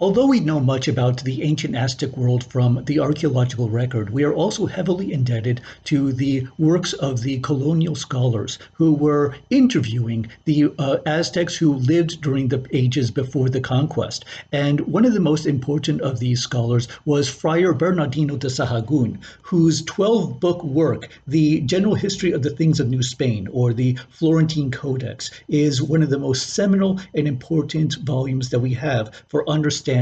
Although we know much about the ancient Aztec world from the archaeological record, we are also heavily indebted to the works of the colonial scholars who were interviewing the Aztecs who lived during the ages before the conquest. And one of the most important of these scholars was Friar Bernardino de Sahagun, whose 12-book work, The General History of the Things of New Spain, or the Florentine Codex, is one of the most seminal and important volumes that we have for understanding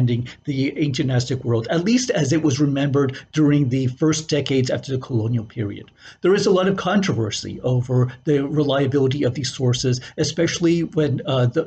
the ancient Aztec world, at least as it was remembered during the first decades after the colonial period. There is a lot of controversy over the reliability of these sources, especially when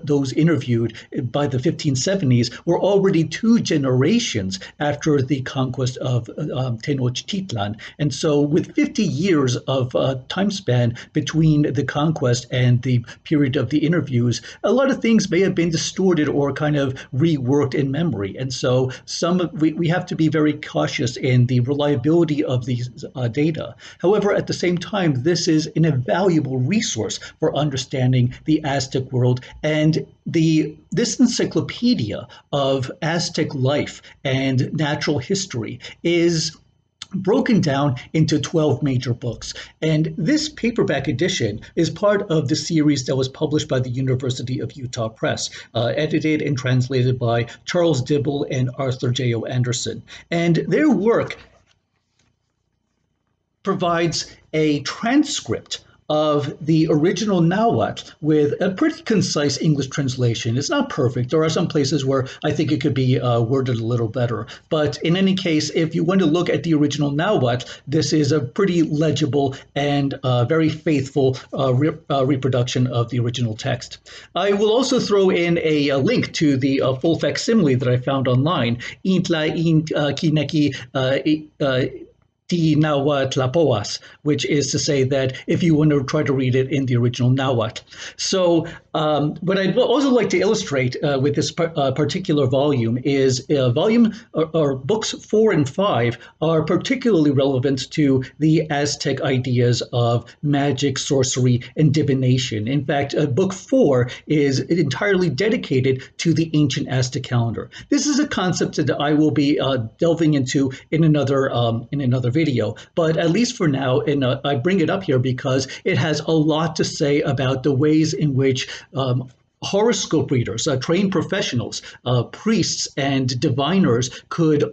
those interviewed by the 1570s were already 2 generations after the conquest of Tenochtitlan. And so with 50 years of time span between the conquest and the period of the interviews, a lot of things may have been distorted or kind of reworked in memory. And so we have to be very cautious in the reliability of these data. However, at the same time, this is an invaluable resource for understanding the Aztec world, and this encyclopedia of Aztec life and natural history is broken down into 12 major books. And this paperback edition is part of the series that was published by the University of Utah Press, edited and translated by Charles Dibble and Arthur J.O. Anderson. And their work provides a transcript of the original Nahuatl with a pretty concise English translation. It's not perfect. There are some places where I think it could be worded a little better. But in any case, if you want to look at the original Nahuatl, this is a pretty legible and very faithful reproduction of the original text. I will also throw in a link to the full facsimile that I found online, Intla, ticnequi, titlanahuapohuaz, which is to say that if you want to try to read it in the original Nahuatl. So what I'd also like to illustrate with this particular volume is volume or books 4 and 5 are particularly relevant to the Aztec ideas of magic, sorcery, and divination. In fact, book 4 is entirely dedicated to the ancient Aztec calendar. This is a concept that I will be delving into in another video, but at least for now, and I bring it up here because it has a lot to say about the ways in which horoscope readers, trained professionals, priests, and diviners could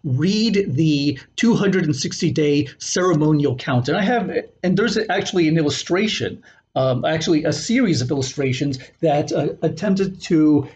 read the 260-day ceremonial count. And there's actually an illustration, actually a series of illustrations that attempted to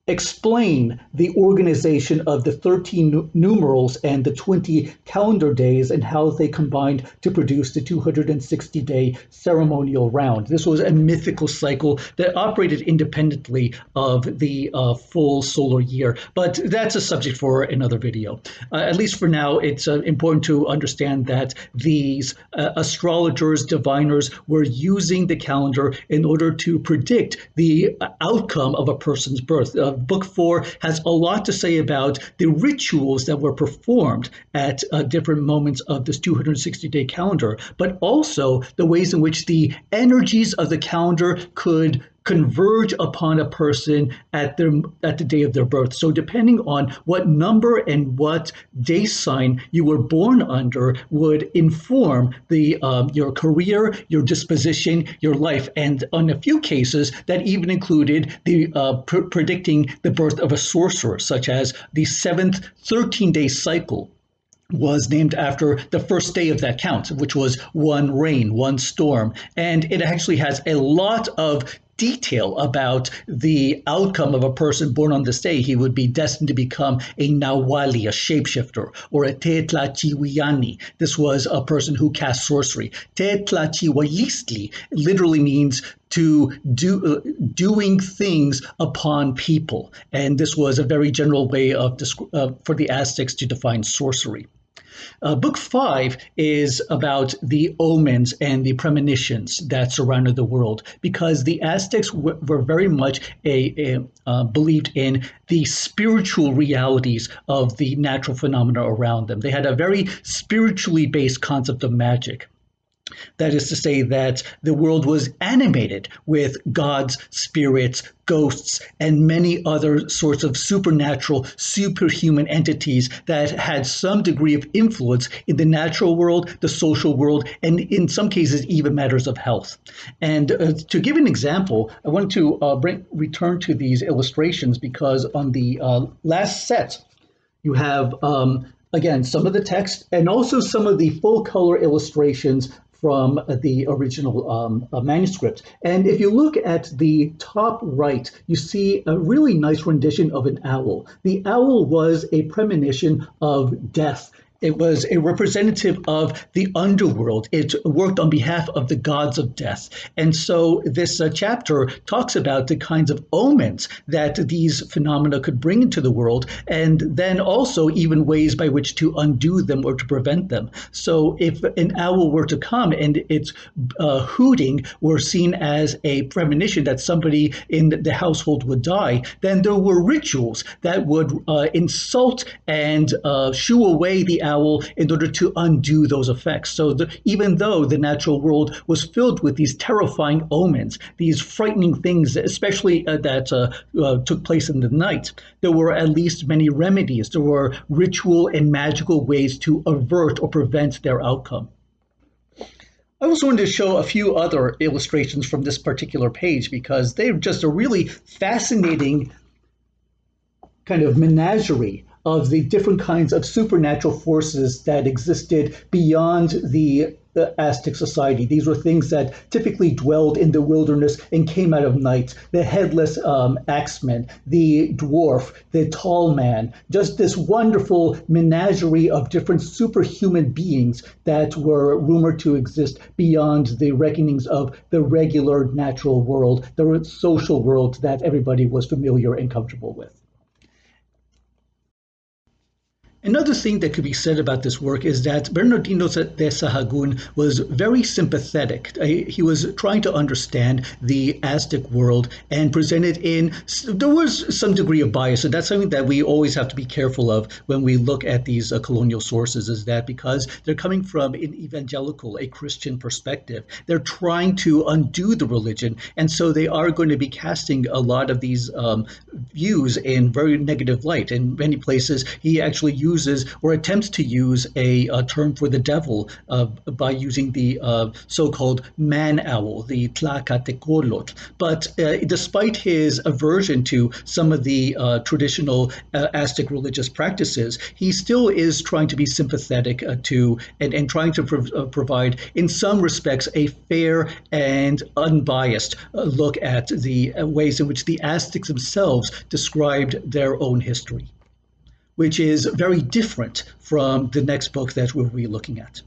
explain the organization of the 13 numerals and the 20 calendar days and how they combined to produce the 260-day ceremonial round. This was a mythical cycle that operated independently of the full solar year, but that's a subject for another video. At least for now, it's important to understand that these astrologers, diviners were using the calendar in order to predict the outcome of a person's birth. Book 4 has a lot to say about the rituals that were performed at different moments of this 260-day calendar, but also the ways in which the energies of the calendar could converge upon a person at the day of their birth. So depending on what number and what day sign you were born under would inform your career, your disposition, your life, and in a few cases that even included the predicting the birth of a sorcerer, such as the 7th 13-day cycle was named after the first day of that count, which was one rain, one storm. And it actually has a lot of detail about the outcome of a person born on this day. He would be destined to become a Nahuali, a shapeshifter, or a Tetlachihuiani. This was a person who cast sorcery. Tetlachihuilistli literally means to doing things upon people. And this was a very general way of for the Aztecs to define sorcery. Book 5 is about the omens and the premonitions that surrounded the world, because the Aztecs were very much believed in the spiritual realities of the natural phenomena around them. They had a very spiritually based concept of magic. That is to say that the world was animated with gods, spirits, ghosts, and many other sorts of supernatural, superhuman entities that had some degree of influence in the natural world, the social world, and in some cases, even matters of health. And to give an example, I wanted to return to these illustrations because on the last set, you have, again, some of the text and also some of the full color illustrations from the original manuscript. And if you look at the top right, you see a really nice rendition of an owl. The owl was a premonition of death. It was a representative of the underworld. It worked on behalf of the gods of death. And so this chapter talks about the kinds of omens that these phenomena could bring into the world, and then also even ways by which to undo them or to prevent them. So if an owl were to come and its hooting were seen as a premonition that somebody in the household would die, then there were rituals that would insult and shoo away the owl in order to undo those effects. So even though the natural world was filled with these terrifying omens, these frightening things, especially that took place in the night, there were at least many remedies. There were ritual and magical ways to avert or prevent their outcome. I also wanted to show a few other illustrations from this particular page because they're just a really fascinating kind of menagerie of the different kinds of supernatural forces that existed beyond the Aztec society. These were things that typically dwelled in the wilderness and came out of night. The headless axeman, the dwarf, the tall man, just this wonderful menagerie of different superhuman beings that were rumored to exist beyond the reckonings of the regular natural world, the social world that everybody was familiar and comfortable with. Another thing that could be said about this work is that Bernardino de Sahagun was very sympathetic. He was trying to understand the Aztec world and presented there was some degree of bias, and that's something that we always have to be careful of when we look at these colonial sources, is that because they're coming from an evangelical, a Christian perspective, they're trying to undo the religion, and so they are going to be casting a lot of these views in very negative light. In many places, he actually uses or attempts to use a term for the devil by using the so-called man owl, the ticnequi. But despite his aversion to some of the traditional Aztec religious practices, he still is trying to be sympathetic to and trying to provide, in some respects, a fair and unbiased look at the ways in which the Aztecs themselves described their own history, which is very different from the next book that we'll be looking at.